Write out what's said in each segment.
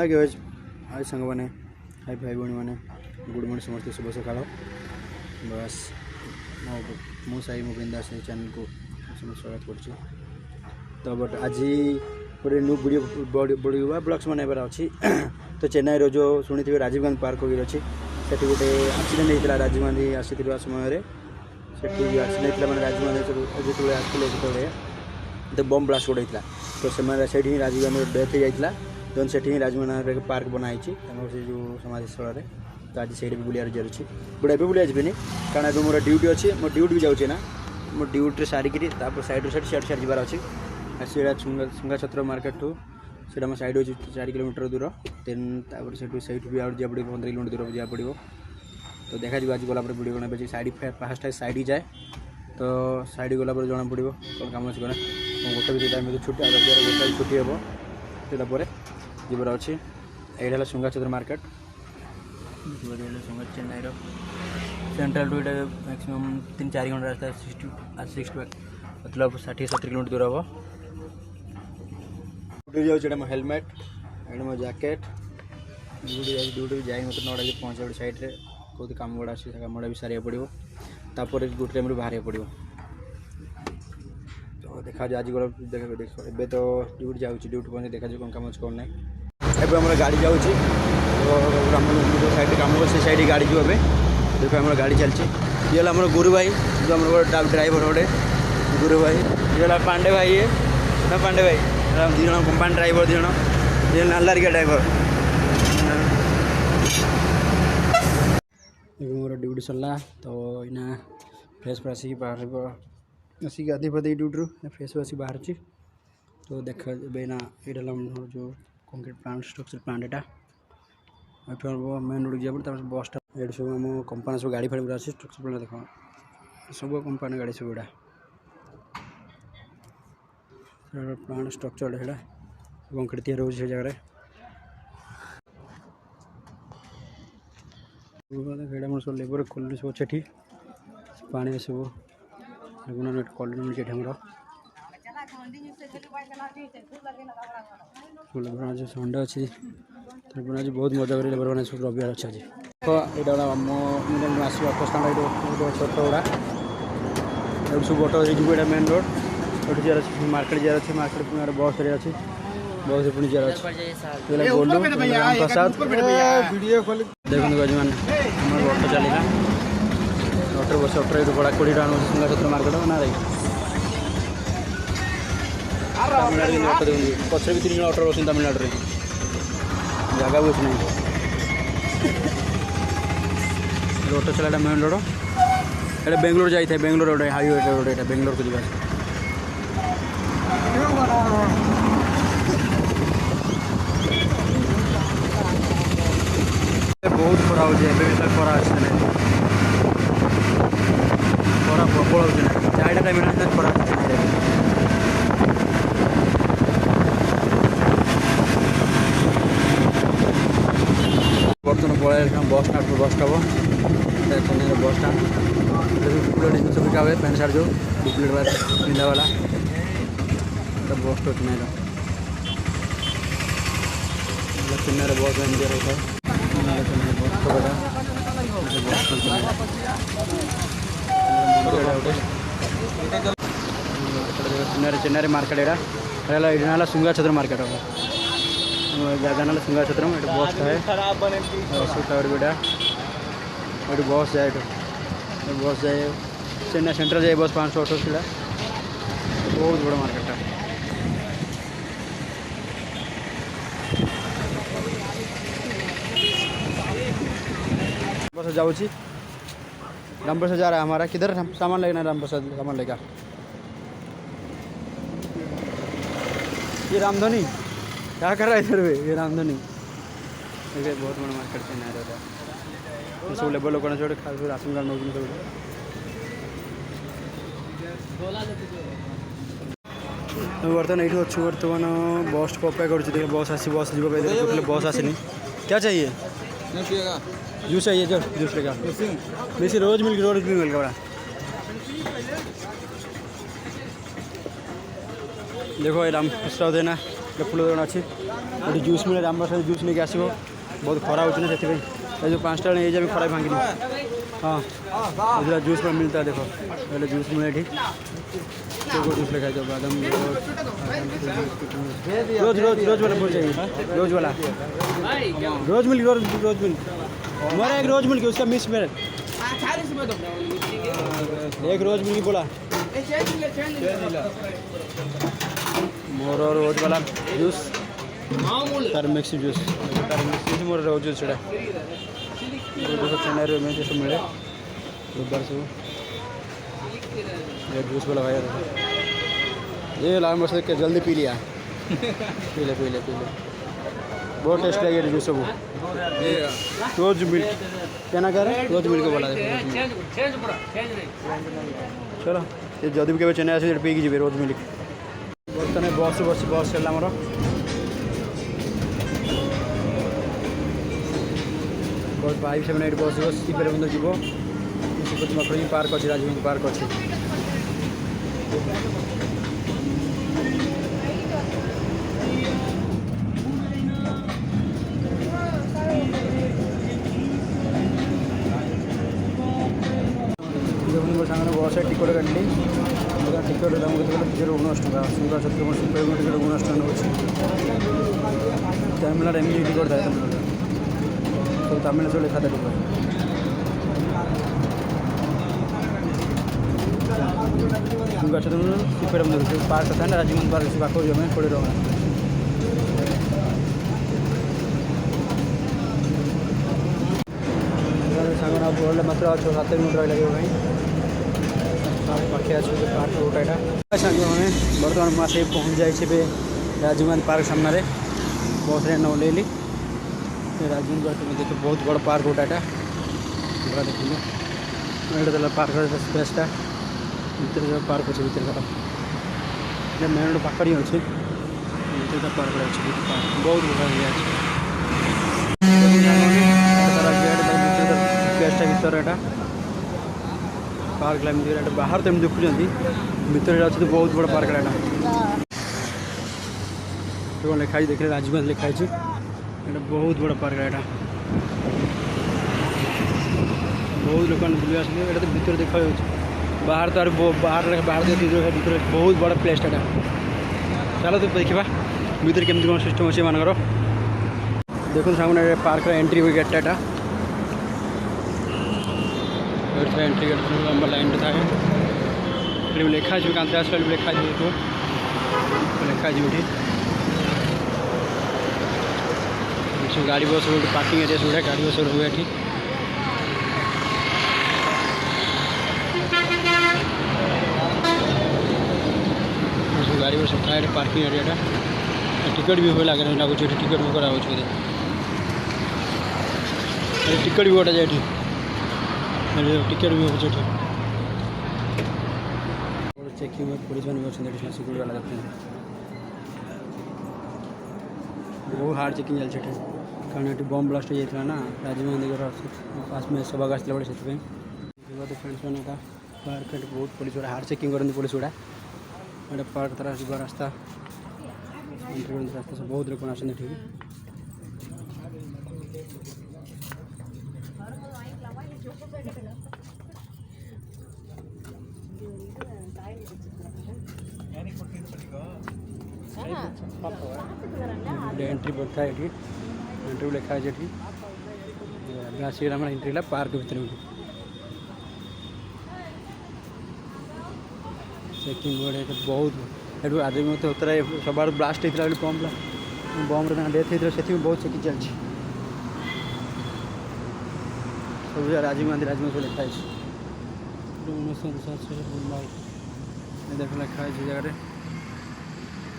Hi guys, हाय संग मैंने, हाय भाई भौणी मैंने, गुड मॉर्निंग समस्त शुभ सकाल। बस मो साई मो बिंदास चैनल को समस्त स्वागत कर। तो बट आज गोटे न्यू वीडियो ब्लॉग्स बनाइबार अच्छी। तो चेन्नई रो जो शुणी थे राजीव गांधी पार्क वगैरह अच्छी से गोटे एक्सीडेंट होता राजीव गांधी आसवा समय से एक्सीडेंट होता मैंने राजीव गांधी जो आसते तो बम ब्लास्ट गोटे होता तो से राजीव गांधी डेथ हो जाता देन से राजीव गांधी पार्क बनाई से जो समाधि स्थल में। तो आज से बुलार जी अच्छी बट एवं बुला जाबी कारण अब मोर ड्यूटी अच्छी मो ड्यूटी भी जाऊँगी ना मो ड्यूटी सारिकी सैड साइड जबार अच्छी सीटा सुंगा छत्र मार्केट ठू सीटा साइड हो 4 किलोमीटर दूर देन से भी आउट जा पड़ो 15 किलोमीटर दूर जा पड़ो। तो देखा आज गला वीडियो बना साइड फास्ट साइड जाए तो साइड गला जना पड़ो कौन कम अच्छे गोटे भी टाइम छुट्टी रविवार गोटे छुट्टी हे से जीवर अच्छी। ये सुंगा छत्र मार्केट सुंगा चेन्नई सेंट्रल टू ये मैक्सिमम 3-4 घंटा रास्ता 60 मतलब 60-70 किलोमीटर दूर हम। ड्यूटी जाऊँ हेलमेट एंड मो जैकेट ड्यूटी जाए मतलब 9 बजे पहुँचे साइड्रे कौन कम गुड़ा अच्छे कम गुड़ा भी सारे पड़ो तापर गोटे टाइम बाहर पड़ो। तो देखा आज गला देख तो ड्यूटी जाऊँ ड्यूटी पहुँचे देखा कौन कम अच्छे कौन ना एवं आम गाड़ी जाऊँ जो साइड कम से साइड गाड़ी जो ए देख आम गाड़ी चलती ये आम गुरु भाई जो आम ड्राइवर गोटे गुरु भाई ये पांडे भाई है ना पांडे भाई दिज कंपानी ड्राइवर दिज नालारिका ड्राइवर। मोर ड्यूटी सरला तो इना फ्रेश फ्रेश बाहर आसिक गाधी फाधी ड्यूटी फ्रेश आसिक बाहर। तो देख ना ये जो कंक्रीट प्लांट स्ट्रक्चर प्लांट यहाँ मेन रोड जा बस स्टॉप ये सब आम कंपानी सब गाड़ी फाड़ी अच्छे स्ट्रक्चर प्लांट देख सब कंपानी गाड़ी सब गुड़ा प्लांट स्ट्रक्चर है कंक्रीट तैयार हो जगह सब लेबर कॉलोनी सब अच्छे पानी सब कॉलोनी लेबर आज संडे अच्छी आज बहुत मजा कर लेबर मैंने सब रविवार अच्छे आज यहाँ आस ऑटो स्टाण्ड छोट गुड़ा सब ऑटो ये मेन रोड ये जार मार्केट जार अच्छे मार्केट पुणी बस अच्छी बस पुणी जार अच्छे बोलू प्रसाद देखते गजमान ऑटो चलेगा ऑटो बस ऑटो ये बड़ा 20 टाँग सुंगा छत्र मार्केट ना रही तमिलनाडु ऑटो देखिए पचर भी 3 जन ऑटो बस तमिलनाडु जगह भी अच्छी ऑटो चला मेन रोड ये बेंगलोर जाए बेंगलोर रोड हाईवे रोड ये बेंगलोर को जा बहुत खरा हो खरा आसने खरा प्रबल हो 4टा टाइम खरा बर्तमान पड़ा bus stop Chennai bus stop duplicate जिन बिका हुए पैंट सार्ट जो डुप्लीकेट पिंधा वाला बस स्टॉप चेन्नई चेन्नई बस एंजॉय होता है चेन्नई मार्केट यहाँ सुंगा छत्र मार्केट जगह ना सुंगा छत्र बस है बेटा ये बस जाए बस जाए चेन्नई सेंट्रल जाए बस 500 ऑटो सीटा बहुत बड़ा मार्केट है। बस जाऊँ राम प्रसाद जा रहा है हमारा किधर सामान लेना राम प्रसाद सामान लेगा ये रामधनी क्या कर रहा है इधर भी ये रामधनी देखिए बहुत बड़ा मार्केट चेन्नई रहता सब लेबर लोग खास राशन कार्ड नौ सब बर्तमान ये अच्छे बर्तमान बस को अपेक्षा कर बस आस बस जी बस आसनी क्या चाहिए जूस चाहिए जो जूस लेगा बेसी रोज मिल बड़ा देखो ये राम प्रसाद है ना फूल दुकान अच्छी ये जूस मिले आम साथ जूस नहीं आसो बहुत खरा हो से जो 5टा ये भी खरा भांगी हाँ जो जूस में मिलता है देखो पहले जूस मिले ठीक जूस लिखा है बादाम रोज रोज रोज वाला बोल चाहिए रोज वाला रोज मिल्क हमारा एक रोज मिल्क उसका मिक्स मेरे एक रोज मिल्क बोला मोर रोज वाला जूस तार मिक्स जूस मोर रोज जूस चेन्नई में जैसे मिले उधर से ये जूस वाला भाई ये लाल मसाले के जल्दी पी लिया पी ले बहुत टेस्ट है ये जूस सब रोज मिल्क क्या ना कर रोज मिल्क बोला चलो ये जदि भी चेन्नई आसे पीकी जी रोज मिल्क बर्तमान बस चलला मोर बस 5-7 मिनट बस सीपेर बंद जीव मफरी पार्क अच्छे राजबंद पार्क अच्छे देखो सामने बस टिकट काटली टिकट दाम टिकट 19 टका सुंदर छत्रपति टिकट 19 टका नौ तमिलनाडु एमजी टिकट था सब तमिलनाडु से लिखा था टिकट सुंदर छत्रपति पार्क था ना राजबंद पार्क से पाखो में 20 टका सागर बोल मात्र 6-7 मिनट रही लगे भाई पाखे आज पार्क रोटा साग मैंने बर्तमान मुझे पहुँच जाए राजबंद पार्क सामने बस रे ओल्लैली राजबंद पार्क में देख बहुत बड़ा पार्क रोटा पूरा देखिए ये पार्क स्पेसटा भर पार्क अच्छे भर मेन रोड पाखड़ी अच्छे पार्क अच्छे बहुत बढ़िया प्लेसटा भर एटा पार्क लाइन बाहर तो देखुं भर अच्छे बहुत बड़ा पार्क एटा लिखाई देखिए राजबंद लिखाई बहुत बड़ा पार्क एटा बहुत लोक बुले आस तो भर देखा बाहर तो बाहर भर बहुत बड़ा प्लेसटा चलो तो देखा भर केमती कौन सिस्टम अच्छे मानकर देखो सामने पार्क एंट्री हुई गेटा एंट्री गेट लंबा लाइन था लिखा कांतास लिखा लिखा गाड़ी बस रोड पार्किंग एरिया सब गाड़ी बस रोड हुए गाड़ी बस था पार्किंग एरिया टिकट भी हुए लगे लगुच टिकट भी करा टिकट भी कटा जाए टिकट भी हो चेकिंग में पुलिस मैंने सिक्योरिटी वाला जाते हैं बहुत हार्ड चेकिंग चलते कारण ये बम ब्लास्ट हो जाता ना राजबंद पास में सभा आसला बड़े से फ्रेंड्स मैंने पार्क बहुत पुलिस गुड़ा हार्ड चेकिंग करते पुलिस गुड़ा पार्क तरह जा रास्ता रास्ता सब बहुत लोग आसते ठीक एंट्री पड़ता है एंट्री लिखा है आसिक एंट्री पार्क भर चेकिंग बहुत आज मत होता है सब ब्लास्ट होता है बम डेथ होता है बहुत चेकिंग चलती सब राजीव गांधी सब लिखा है 1957 देख लिखा है जगह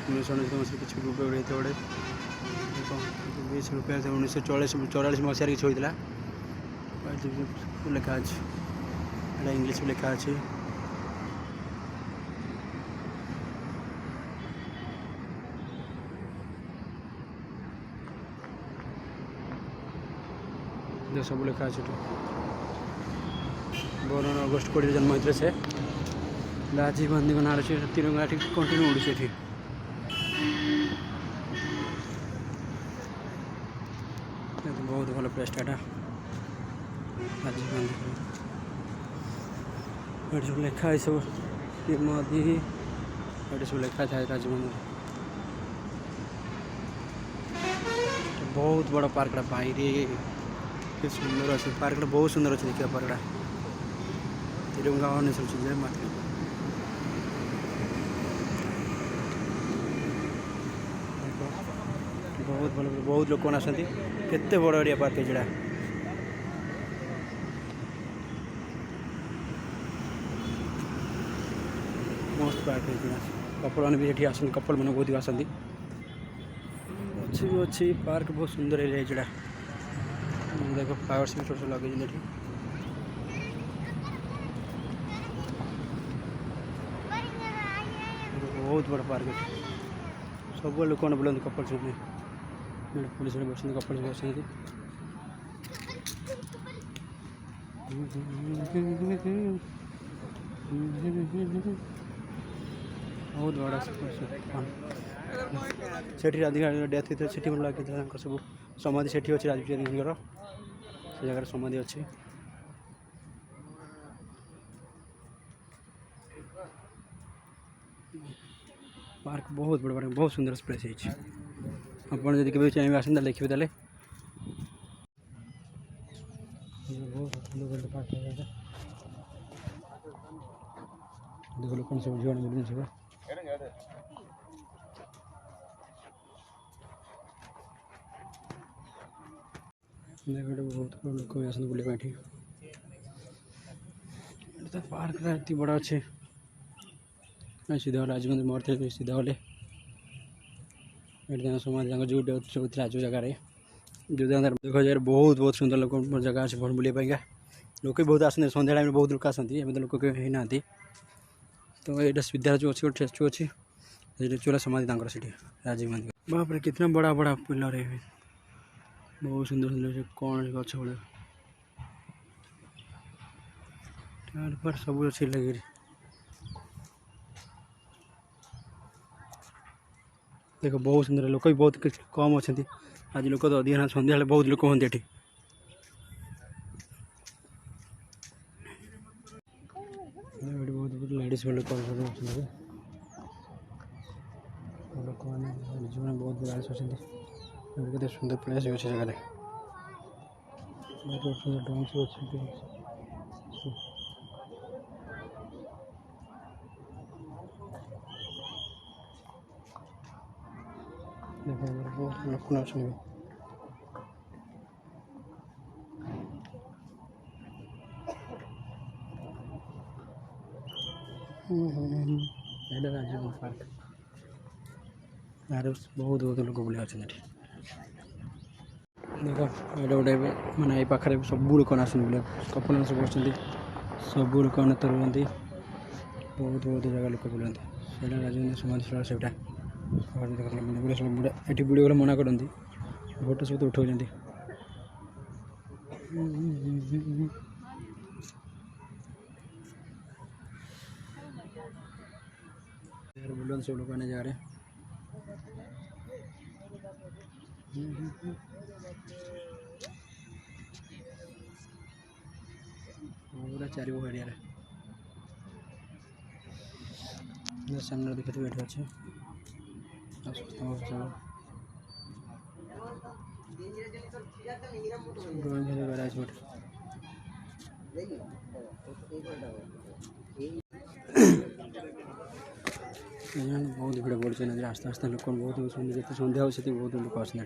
1999 किसी रुपये उड़े गोटे 20 रुपया 1944 मसीह किसी होता लिखा इंग्लीश लिखा अच्छे सब लिखा अच्छे 12 अगस्त 20 जन्म होते से राजीव गांधी को ना तिरंगा कंटिन्यू उड़ी ଭଲ ପ୍ଲେସ୍ଟା ଏଇଟା ରାଜୀବ ଗାନ୍ଧୀ ଏଠି ସବୁ ଲେଖା ହେଇ ସବୁ ମୋଦି ଏଠି ସବୁ ଲେଖା ଥାଏ ରାଜୀବ ଗାନ୍ଧୀ बहुत बड़ा पार्कटा बाहर के सुंदर अच्छे पार्कटा बहुत सुंदर अच्छे देखिए पार्कटा तिरंगा सब चीज बहुत भल बहुत लोक आसती केते बड़ एरिया पार्क है मस्त पार्क है कपल मैंने भी ये आसती कपल मैंने बहुत आसती अच्छी पार्क बहुत सुंदर एरिया है देखो फ्लावर सिस्टम सब लगे बहुत बड़ा पार्क है सब लोक बुलाते कपल सब पुलिस बस कपल बस बहुत बड़ा सेठी राधिका डेथ होता है सेठी लगे सब समाधि सेठी अच्छे राजीव गांधी से जगह समाधि अच्छे पार्क बहुत बड़ा पार्क बहुत सुंदर प्लेस है आपड़ जब कभी चाहिए आसता लिखे तेल देख लोक सब झील बुलून सब बहुत लोक भी आसते बुलाया ये पार्क ये बड़ा अच्छे सीधा राजीव गांधी मरते सीधा वाले समाधि जो जो जगार जो देखा जाए बहुत बहुत सुंदर लोक जगह अच्छे भोट बुलाई लोक बहुत आसते सन्ध्या टाइम बहुत लोक आसती एवं लोक कहीं ना तो ये सीधा जो अच्छी स्टैचू अच्छी चूला समाधि से राजीव गांधी बाप रे कितना बड़ा बड़ा पिलर है बहुत सुंदर सुंदर कौन गच पर सब अच्छे लगे देखो बहुत सुंदर लोक भी बहुत कम अच्छा आज लोक तो अधिक सन्ध्या बहुत लोक हमें ये बहुत लेडीज लोक लोक मैंने बहुत लेडीज अच्छा केते सुंदर प्लेस अच्छे जगह बहुत सुंदर डांस अच्छे बहुत लोक अच्छे राजीव पार्क यार बहुत बहुत लोक बुले अच्छे देख ये गोटे मैंने ये पाखे सब लोक आस बुले कपल सब बस सब लोक तो रुहति बहुत बहुत जगह लोक बुलाते से राजीव गांधी समाधि स्थल से ये बुढ़ी गले मना करती फोटो सब उठाऊँ बुलान सब लोग आने जा रहे पूरा चारि एरिया सामने देखते बैठे अच्छे बहुत भिड़ बढ़ आस्ते आस्ते लोक बहुत जिते सन्ध्या हो बहुत लोक आसना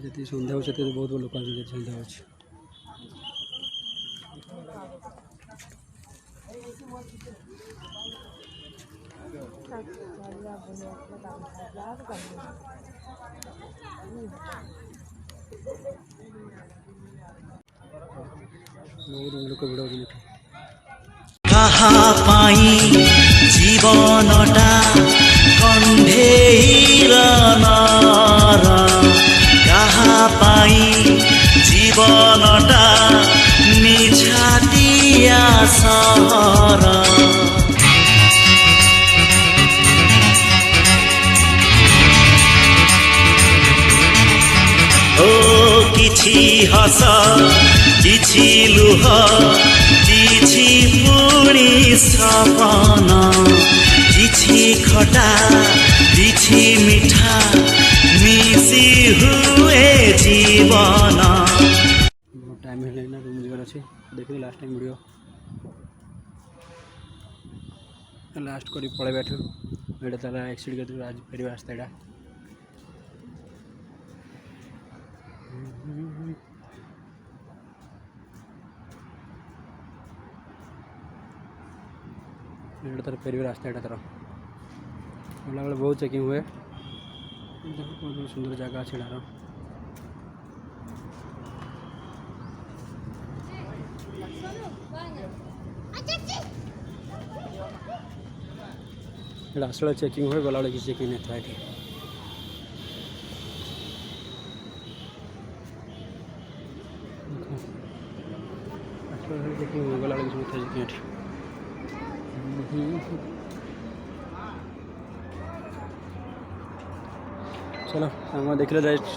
जी सन्ध्या हो बहुत लोक आस सन्ध्या हो बहुत लोक भिड़ कहाँ पाई जीवनटा कंधेर नर कहाँ पाई जीवनटा निछाटिया सहर ओ किछि हस किछि लुह किछि पुणी सपन किछि खटा किछि मिठा मिसी हुए जीवन टाइम है ना रूम जगह अच्छे देखिए लास्ट टाइम वीडियो लास्ट करी पड़े बैठू एटा तारा एक्सीड कर आज फेर आस्ता एटा एटा तारा फेर रास्ता एटा तारा गला बेले बहुत चेकिंग हुए बहुत सुंदर जगह अच्छे एटार आसला चेकिंग हुए गला किसी चेकिंग नहीं था ये चेकिंग हुए गला किसी था चेकिंग चलो सामने देख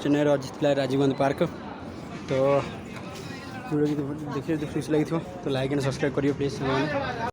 चेन्नई राजीव गांधी पार्क तो वीडियो देखिए खुशी लगी तो लाइक एंड सब्सक्राइब करिए प्लीज।